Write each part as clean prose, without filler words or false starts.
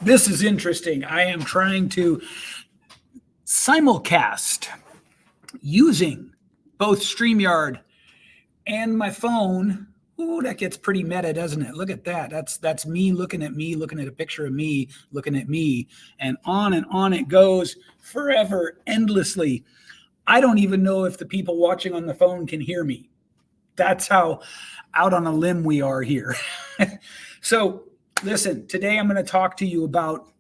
This is interesting. I am trying to simulcast using both StreamYard and my phone. Ooh, that gets pretty meta, doesn't it? Look at that. That's me, looking at a picture of me, looking at me, and on it goes forever, endlessly. I don't even know if the people watching on the phone can hear me. That's how out on a limb we are here. So, listen, today I'm going to talk to you about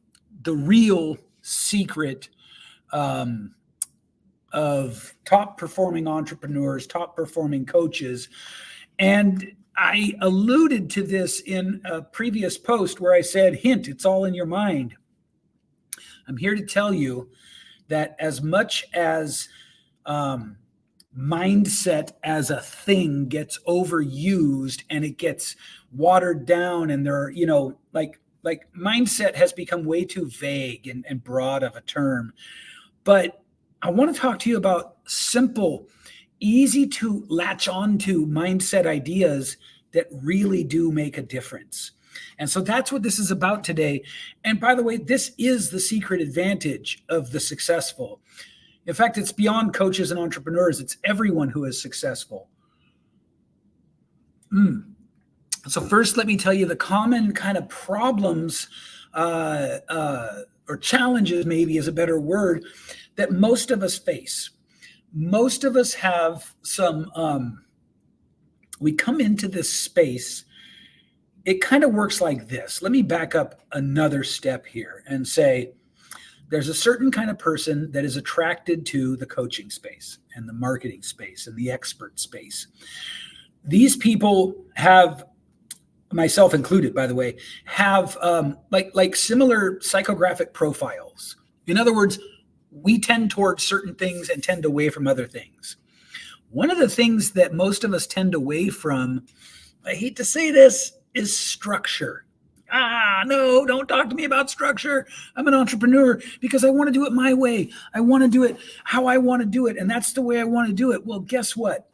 the real secret um, of top performing entrepreneurs, top performing coaches. And I alluded to this in a previous post where I said, hint, it's all in your mind. I'm here to tell you that as much as mindset as a thing gets overused and it gets watered down, and there are, like mindset has become way too vague and broad of a term. But I want to talk to you about simple, easy to latch onto mindset ideas that really do make a difference. And so that's what this is about today. And by the way, this is the secret advantage of the successful. In fact, it's beyond coaches and entrepreneurs. It's everyone who is successful. So first, let me tell you the common kind of problems or challenges, maybe is a better word, that most of us face. Most of us have some, we come into this space. It kind of works like this. Let me back up another step here and say, there's a certain kind of person that is attracted to the coaching space and the marketing space and the expert space. These people have, myself included, by the way, have like similar psychographic profiles. In other words, we tend towards certain things and tend away from other things. One of the things that most of us tend away from, I hate to say this, is structure. No, don't talk to me about structure. I'm an entrepreneur because I want to do it my way. I want to do it how I want to do it. And that's the way I want to do it. Well, guess what?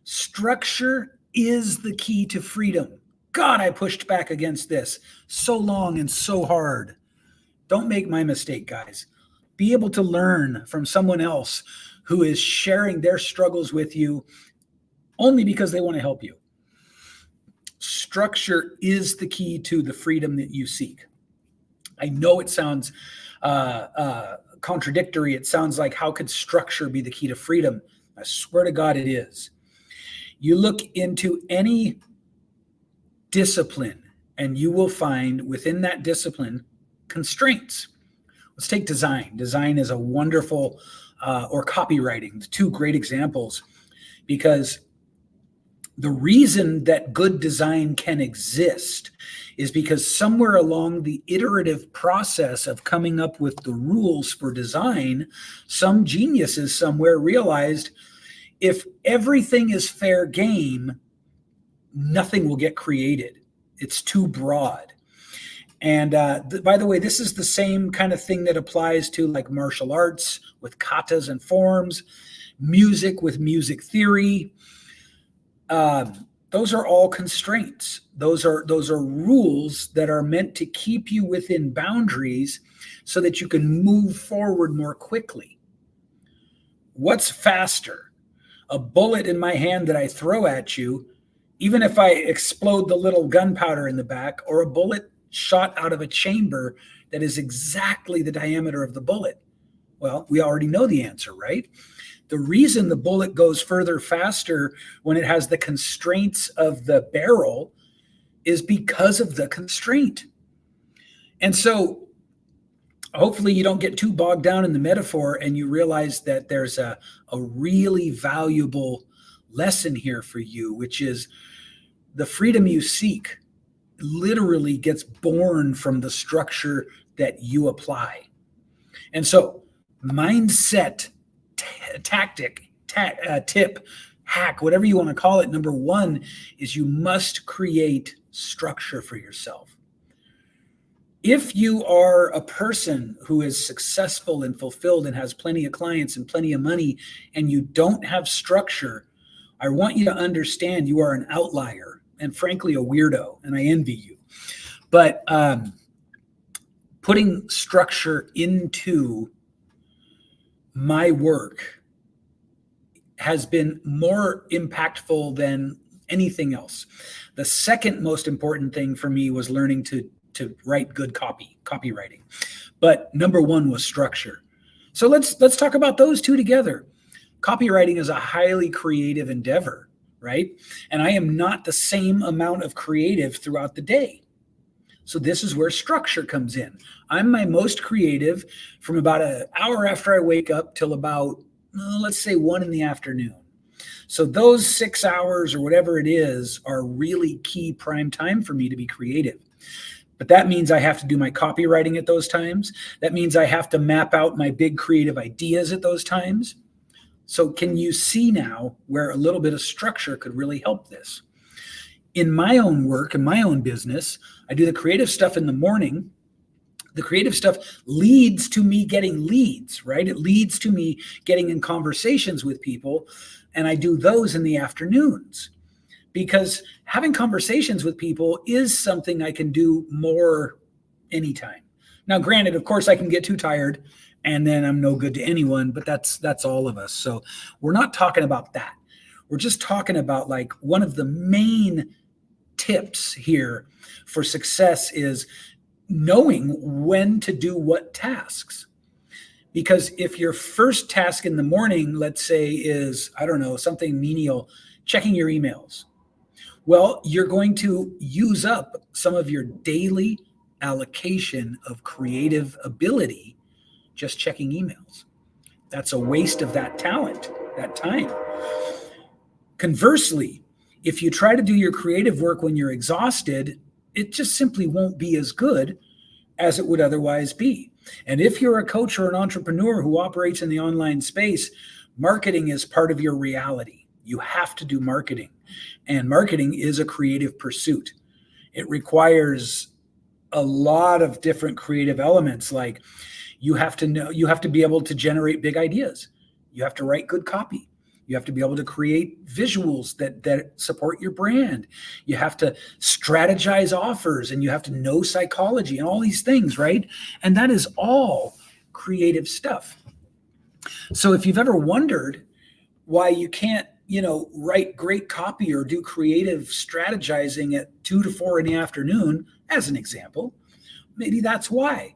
Structure is the key to freedom. God, I pushed back against this so long and so hard. Don't make my mistake, guys. Be able to learn from someone else who is sharing their struggles with you only because they want to help you. Structure is the key to the freedom that you seek. I know it sounds contradictory. It sounds like, how could structure be the key to freedom? I swear to God, it is. You look into any discipline and you will find within that discipline constraints. Let's take design. Design is a wonderful, or copywriting, two great examples, because the reason that good design can exist is because somewhere along the iterative process of coming up with the rules for design, some geniuses somewhere realized if everything is fair game, nothing will get created. It's too broad. And by the way, this is the same kind of thing that applies to like martial arts with katas and forms, music with music theory. Those are all constraints. Those are rules that are meant to keep you within boundaries so that you can move forward more quickly. What's faster? A bullet in my hand that I throw at you, even if I explode the little gunpowder in the back, or a bullet shot out of a chamber that is exactly the diameter of the bullet? Well, we already know the answer, right? The reason the bullet goes further faster when it has the constraints of the barrel is because of the constraint. And so hopefully you don't get too bogged down in the metaphor and you realize that there's a really valuable lesson here for you, which is the freedom you seek literally gets born from the structure that you apply. And so mindset, tactic, tip, hack, whatever you want to call it, number one is you must create structure for yourself. If you are a person who is successful and fulfilled and has plenty of clients and plenty of money and you don't have structure, I want you to understand you are an outlier and frankly a weirdo, and I envy you. But putting structure into my work has been more impactful than anything else. The second most important thing for me was learning to write good copywriting. But number one was structure. So let's talk about those two together. Copywriting is a highly creative endeavor, right? And I am not the same amount of creative throughout the day. So this is where structure comes in. I'm my most creative from about an hour after I wake up till about, let's say, 1 in the afternoon. So those 6 hours or whatever it is are really key prime time for me to be creative. But that means I have to do my copywriting at those times. That means I have to map out my big creative ideas at those times. So can you see now where a little bit of structure could really help this? In my own work, in my own business, I do the creative stuff in the morning. The creative stuff leads to me getting leads, right? It leads to me getting in conversations with people, and I do those in the afternoons because having conversations with people is something I can do more anytime. Now, granted, of course, I can get too tired and then I'm no good to anyone, but that's all of us. So we're not talking about that. We're just talking about like one of the main tips here for success is knowing when to do what tasks. Because if your first task in the morning, let's say, is, I don't know, something menial, checking your emails, well, you're going to use up some of your daily allocation of creative ability just checking emails. That's a waste of that talent, that time. Conversely, if you try to do your creative work when you're exhausted, it just simply won't be as good as it would otherwise be. And if you're a coach or an entrepreneur who operates in the online space, marketing is part of your reality. You have to do marketing. And marketing is a creative pursuit. It requires a lot of different creative elements. Like you have to be able to generate big ideas. You have to write good copy. You have to be able to create visuals that support your brand. You have to strategize offers, and you have to know psychology and all these things, right? And that is all creative stuff. So if you've ever wondered why you can't, write great copy or do creative strategizing at 2 to 4 in the afternoon, as an example, maybe that's why.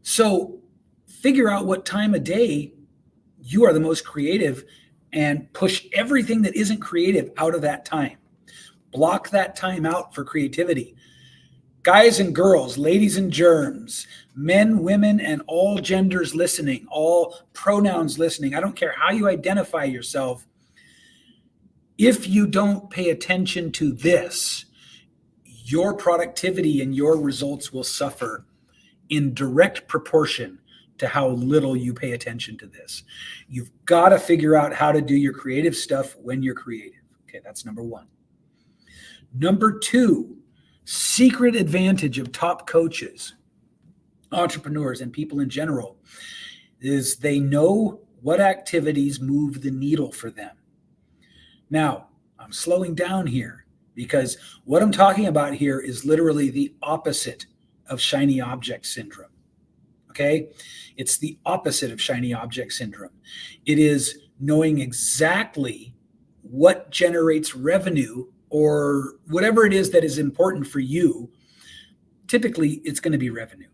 So figure out what time of day you are the most creative and push everything that isn't creative out of that time. Block that time out for creativity. Guys and girls, ladies and germs, men, women, and all genders listening, all pronouns listening. I don't care how you identify yourself. If you don't pay attention to this, your productivity and your results will suffer in direct proportion to how little you pay attention to this. You've got to figure out how to do your creative stuff when you're creative. Okay, that's number one. Number two, secret advantage of top coaches, entrepreneurs, and people in general is they know what activities move the needle for them. Now, I'm slowing down here because what I'm talking about here is literally the opposite of shiny object syndrome. Okay? It's the opposite of shiny object syndrome. It is knowing exactly what generates revenue or whatever it is that is important for you. Typically, it's going to be revenue.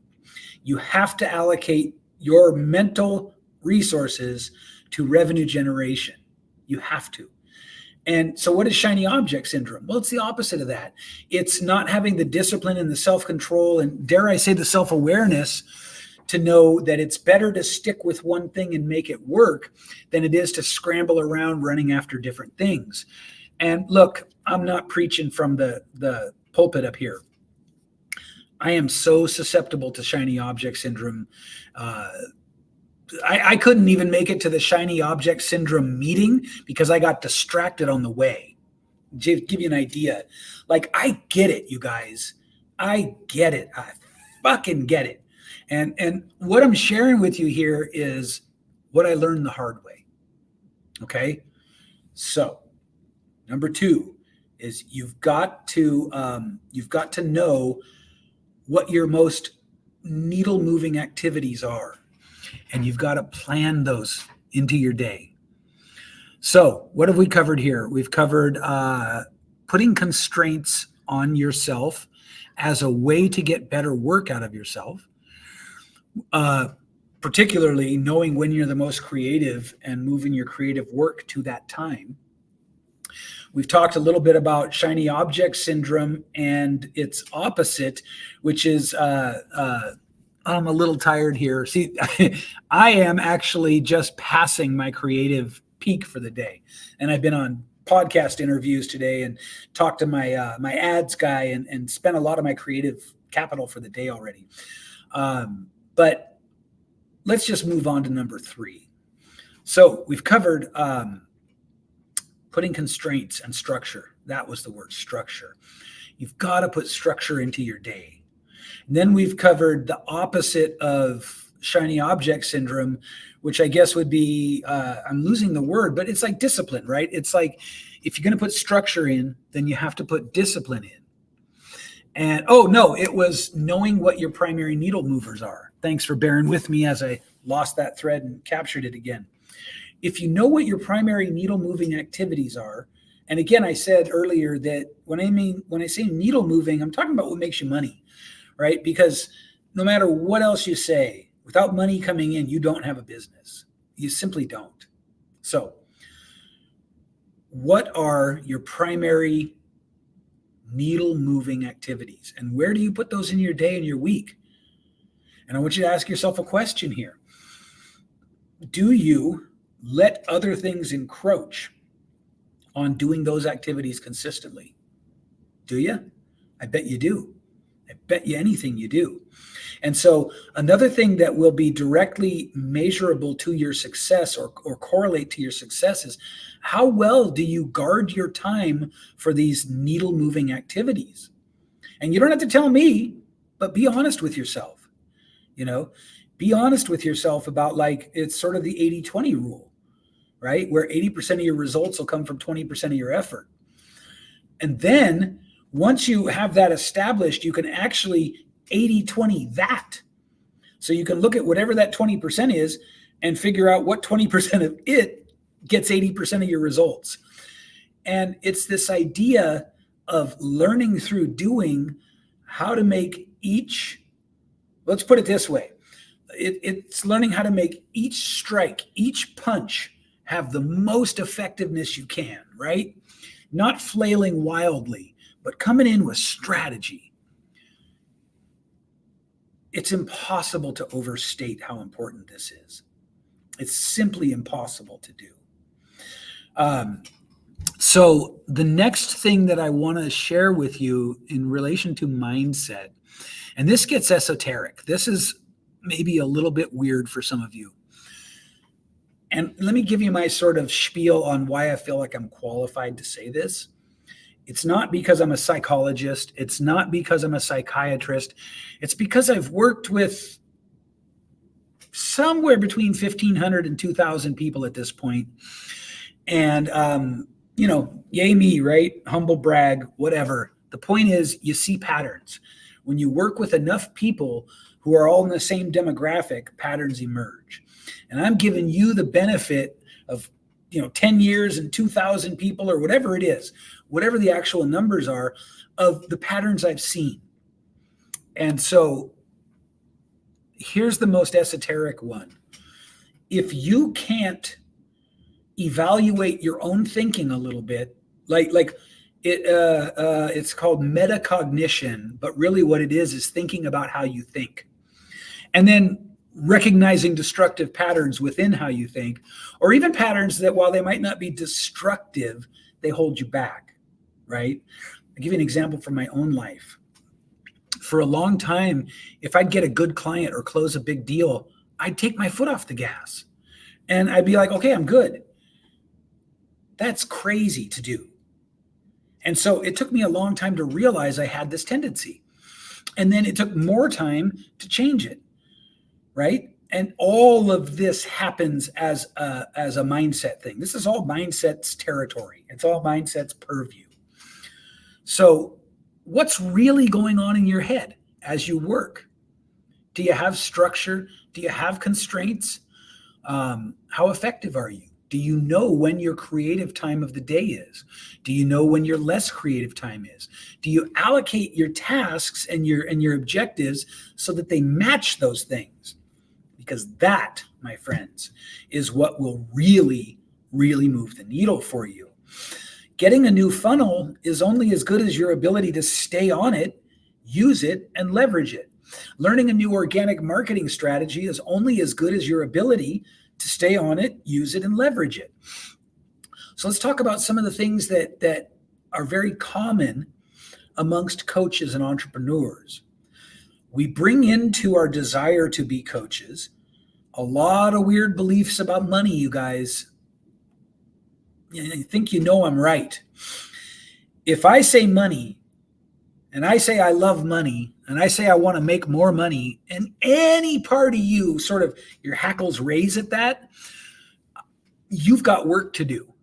You have to allocate your mental resources to revenue generation. You have to. And so what is shiny object syndrome? Well, it's the opposite of that. It's not having the discipline and the self-control and, dare I say, the self-awareness to know that it's better to stick with one thing and make it work than it is to scramble around running after different things. And look, I'm not preaching from the pulpit up here. I am so susceptible to shiny object syndrome. I couldn't even make it to the shiny object syndrome meeting because I got distracted on the way. Give you an idea. Like, I get it, you guys. I get it. I fucking get it. And what I'm sharing with you here is what I learned the hard way. Okay? So, number two is you've got to know what your most needle moving activities are. And you've got to plan those into your day. So, what have we covered here? We've covered putting constraints on yourself as a way to get better work out of yourself, particularly knowing when you're the most creative and moving your creative work to that time. We've talked a little bit about shiny object syndrome and its opposite, which is I'm a little tired here. See, I am actually just passing my creative peak for the day. And I've been on podcast interviews today and talked to my my ads guy and spent a lot of my creative capital for the day already. But let's just move on to number 3. So we've covered putting constraints and structure. That was the word, structure. You've got to put structure into your day. And then we've covered the opposite of shiny object syndrome, which I guess would be, I'm losing the word, but it's like discipline, right? It's like, if you're going to put structure in, then you have to put discipline in. And, oh no, it was knowing what your primary needle movers are. Thanks for bearing with me as I lost that thread and captured it again. If you know what your primary needle moving activities are, and again, I said earlier that when I say needle moving, I'm talking about what makes you money, right? Because no matter what else you say, without money coming in, you don't have a business. You simply don't. So, what are your primary needle moving activities? And where do you put those in your day and your week? And I want you to ask yourself a question here. Do you let other things encroach on doing those activities consistently? Do you? I bet you do. I bet you anything you do. And so another thing that will be directly measurable to your success or correlate to your success is how well do you guard your time for these needle moving activities? And you don't have to tell me, but be honest with yourself. You know, be honest with yourself about, like, it's sort of the 80-20 rule, right? Where 80% of your results will come from 20% of your effort. And then once you have that established, you can actually 80-20 that. So you can look at whatever that 20% is and figure out what 20% of it gets 80% of your results. And it's this idea of learning through doing how to make each, let's put it this way. It's learning how to make each strike, each punch have the most effectiveness you can, right? Not flailing wildly, but coming in with strategy. It's impossible to overstate how important this is. It's simply impossible to do. So the next thing that I want to share with you in relation to mindset, and this gets esoteric. This is maybe a little bit weird for some of you. And let me give you my sort of spiel on why I feel like I'm qualified to say this. It's not because I'm a psychologist. It's not because I'm a psychiatrist. It's because I've worked with somewhere between 1,500 and 2,000 people at this point. And, yay me, right? Humble brag, whatever. The point is, you see patterns. When you work with enough people who are all in the same demographic, patterns emerge. And I'm giving you the benefit of 10 years and 2,000 people or whatever it is, whatever the actual numbers are, of the patterns I've seen. And so here's the most esoteric one. If you can't evaluate your own thinking a little bit, it's called metacognition, but really what it is thinking about how you think. And then recognizing destructive patterns within how you think, or even patterns that, while they might not be destructive, they hold you back, right? I'll give you an example from my own life. For a long time, if I'd get a good client or close a big deal, I'd take my foot off the gas. And I'd be like, okay, I'm good. That's crazy to do. And so it took me a long time to realize I had this tendency. And then it took more time to change it. Right? And all of this happens as a mindset thing. This is all mindset's territory. It's all mindset's purview. So what's really going on in your head as you work? Do you have structure? Do you have constraints? How effective are you? Do you know when your creative time of the day is? Do you know when your less creative time is? Do you allocate your tasks and your objectives so that they match those things? Because that, my friends, is what will really, really move the needle for you. Getting a new funnel is only as good as your ability to stay on it, use it, and leverage it. Learning a new organic marketing strategy is only as good as your ability to stay on it, use it, and leverage it. So let's talk about some of the things that are very common amongst coaches and entrepreneurs. We bring into our desire to be coaches a lot of weird beliefs about money, you guys. I think you know I'm right. If I say money, and I say I love money, and I say I want to make more money, and any part of you sort of your hackles raise at that, you've got work to do.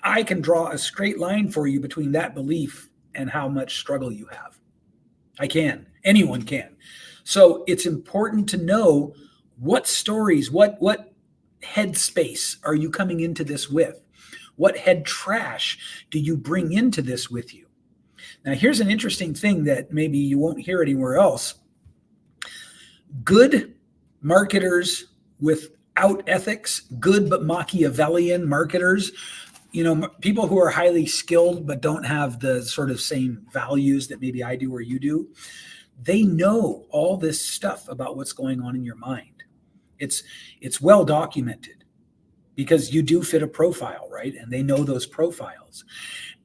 I can draw a straight line for you between that belief and how much struggle you have. I can. Anyone can. So it's important to know what stories, what headspace are you coming into this with? What head trash do you bring into this with you? Now, here's an interesting thing that maybe you won't hear anywhere else. Good marketers without ethics, good but Machiavellian marketers, people who are highly skilled but don't have the sort of same values that maybe I do or you do, they know all this stuff about what's going on in your mind. It's well documented because you do fit a profile, right? And they know those profiles.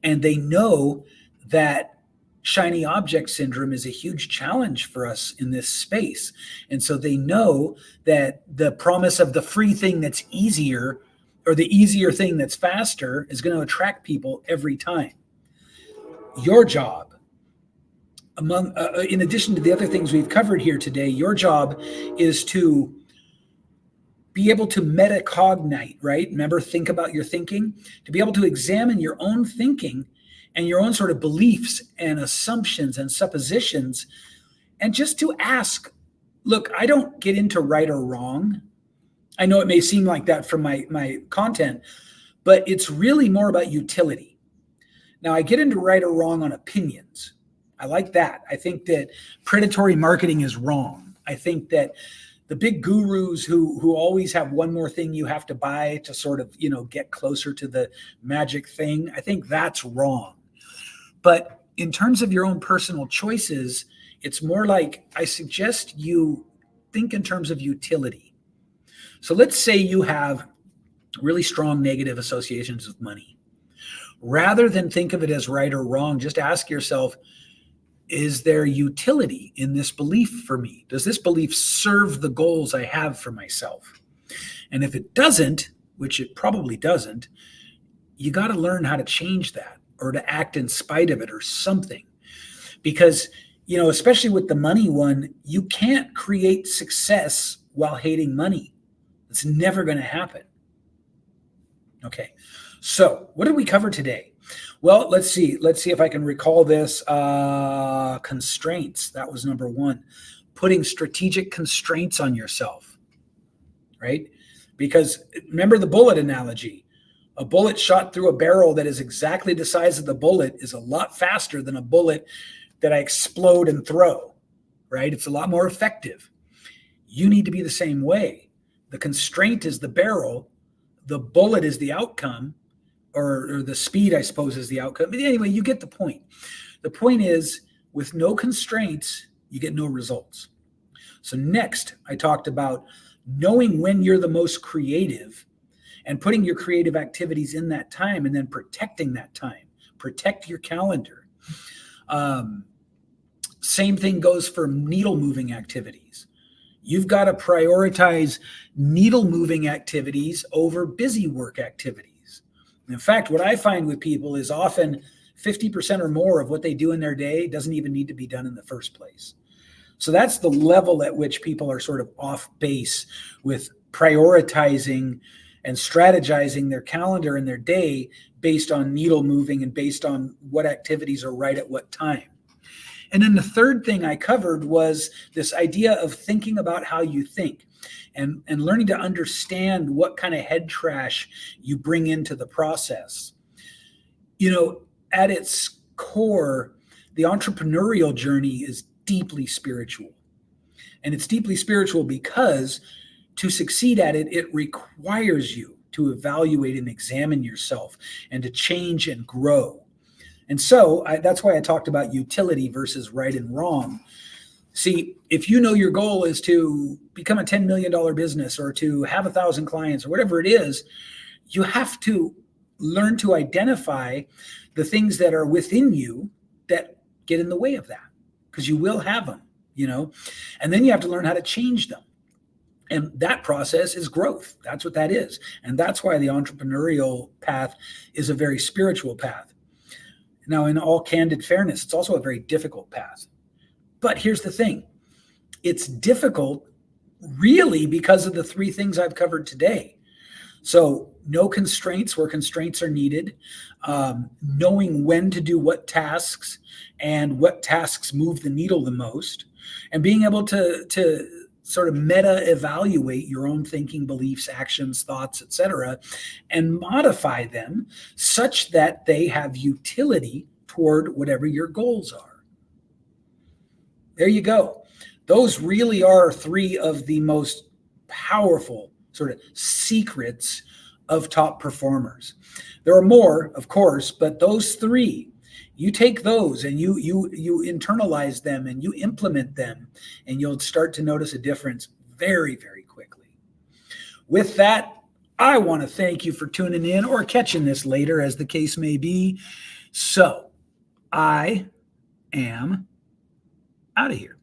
And they know that shiny object syndrome is a huge challenge for us in this space. And so they know that the promise of the free thing that's easier or the easier thing that's faster is going to attract people every time. Your job, in addition to the other things we've covered here today, your job is to be able to metacognite, right? Remember, think about your thinking, to be able to examine your own thinking and your own sort of beliefs and assumptions and suppositions, and just to ask, look, I don't get into right or wrong. I know it may seem like that from my content, but it's really more about utility. Now, I get into right or wrong on opinions. I like that. I think that predatory marketing is wrong. I think that the big gurus who always have one more thing you have to buy to sort of, get closer to the magic thing, I think that's wrong. But in terms of your own personal choices, it's more like I suggest you think in terms of utility. So let's say you have really strong negative associations with money. Rather than think of it as right or wrong, just ask yourself, is there utility in this belief for me? Does this belief serve the goals I have for myself? And if it doesn't, which it probably doesn't, you got to learn how to change that or to act in spite of it or something. Because, especially with the money one, you can't create success while hating money. It's never going to happen. Okay. So what did we cover today? Well, let's see if I can recall this. Constraints. That was number one. Putting strategic constraints on yourself, right? Because remember the bullet analogy. A bullet shot through a barrel that is exactly the size of the bullet is a lot faster than a bullet that I explode and throw, right? It's a lot more effective. You need to be the same way. The constraint is the barrel. The bullet is the outcome. Or the speed, I suppose, is the outcome. But anyway, you get the point. The point is, with no constraints, you get no results. So next, I talked about knowing when you're the most creative and putting your creative activities in that time and then protecting that time. Protect your calendar. Same thing goes for needle moving activities. You've got to prioritize needle moving activities over busy work activities. In fact, what I find with people is often 50% or more of what they do in their day doesn't even need to be done in the first place. So that's the level at which people are sort of off base with prioritizing and strategizing their calendar and their day based on needle moving and based on what activities are right at what time. And then the third thing I covered was this idea of thinking about how you think and learning to understand what kind of head trash you bring into the process. At its core, the entrepreneurial journey is deeply spiritual. And it's deeply spiritual because to succeed at it, it requires you to evaluate and examine yourself and to change and grow. And so that's why I talked about utility versus right and wrong. See, if you know your goal is to become a $10 million business or to have 1,000 clients or whatever it is, you have to learn to identify the things that are within you that get in the way of that, because you will have them, and then you have to learn how to change them. And that process is growth. That's what that is. And that's why the entrepreneurial path is a very spiritual path. Now, in all candid fairness, it's also a very difficult path. But here's the thing. It's difficult really because of the three things I've covered today. So no constraints where constraints are needed, knowing when to do what tasks and what tasks move the needle the most, and being able to sort of meta evaluate your own thinking, beliefs, actions, thoughts, etc., and modify them such that they have utility toward whatever your goals are. There you go. Those really are three of the most powerful sort of secrets of top performers. There are more, of course, but those three, you take those and you internalize them and you implement them, and you'll start to notice a difference very, very quickly. With that, I want to thank you for tuning in or catching this later, as the case may be. So I am out of here.